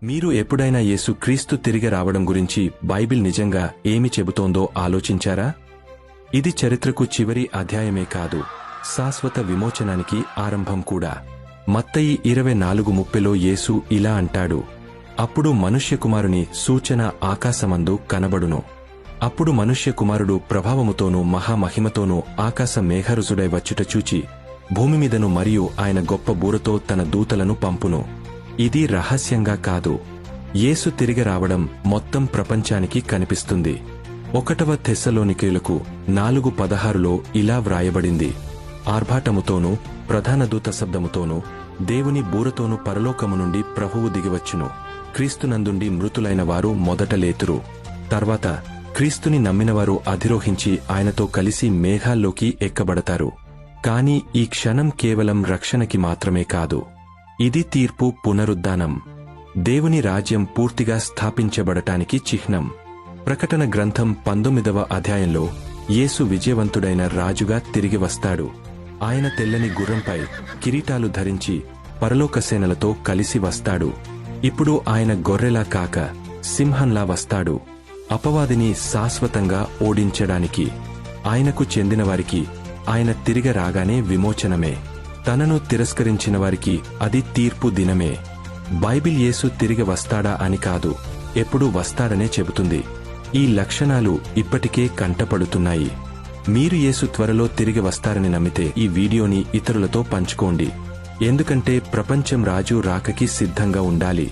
మీరు ఎప్పుడైనా యేసు క్రీస్తు తిరిగి రావడం గురించి బైబిల్ నిజంగా ఏమి చెబుతోందో ఆలోచించారా? ఇది చరిత్రకు చివరి అధ్యాయమే కాదు, శాశ్వత విమోచనానికి ఆరంభం కూడా. మత్తయి 24:30లో యేసు ఇలా అంటాడు, అప్పుడు మనుష్యకుమారుని సూచన ఆకాశమందు కనబడును. అప్పుడు మనుష్యకుమారుడు ప్రభావముతోనూ మహామహిమతోనూ ఆకాశ మేఘరుజుడై వచ్చుట చూచి భూమిమీదను మరియు ఆయన గొప్ప బూరతో తన దూతలను పంపును. ఇది రహస్యంగా కాదు. యేసు తిరిగి రావడం మొత్తం ప్రపంచానికి కనిపిస్తుంది. 1 తెస్సలోనికీయులకు 4:16లో ఇలా వ్రాయబడింది, ఆర్భాటముతోనూ ప్రధాన దూత శబ్దముతోనూ దేవుని బూరతోనూ పరలోకము నుండి ప్రభువు దిగివచ్చును. క్రీస్తునందుండి మృతులైన వారు మొదట లేతురు. తర్వాత క్రీస్తుని నమ్మినవారు అధిరోహించి ఆయనతో కలిసి మేఘాల్లోకి ఎక్కబడతారు. కాని ఈ క్షణం కేవలం రక్షణకి మాత్రమే కాదు, ఇది తీర్పు, పునరుద్ధానం, దేవుని రాజ్యం పూర్తిగా స్థాపించబడటానికి చిహ్నం. ప్రకటన గ్రంథం 19వ అధ్యాయంలో యేసు విజయవంతుడైన రాజుగా తిరిగి వస్తాడు. ఆయన తెల్లని గుర్రంపై కిరీటాలు ధరించి పరలోక సేనలతో కలిసి వస్తాడు. ఇప్పుడు ఆయన గొర్రెలా కాక సింహంలా వస్తాడు, అపవాదిని శాశ్వతంగా ఓడించడానికి. ఆయనకు చెందినవారికి ఆయన తిరిగి రాగానే విమోచనమే, తనను తిరస్కరించిన వారికి అది తీర్పు దినమే. బైబిల్ యేసు తిరిగి వస్తాడా అని కాదు, ఎప్పుడు వస్తాడనే చెబుతుంది. ఈ లక్షణాలు ఇప్పటికే కంటపడుతున్నాయి. మీరు యేసు త్వరలో తిరిగి వస్తారని నమ్మితే ఈ వీడియోని ఇతరులతో పంచుకోండి. ఎందుకంటే ప్రపంచం రాజు రాకకి సిద్ధంగా ఉండాలి.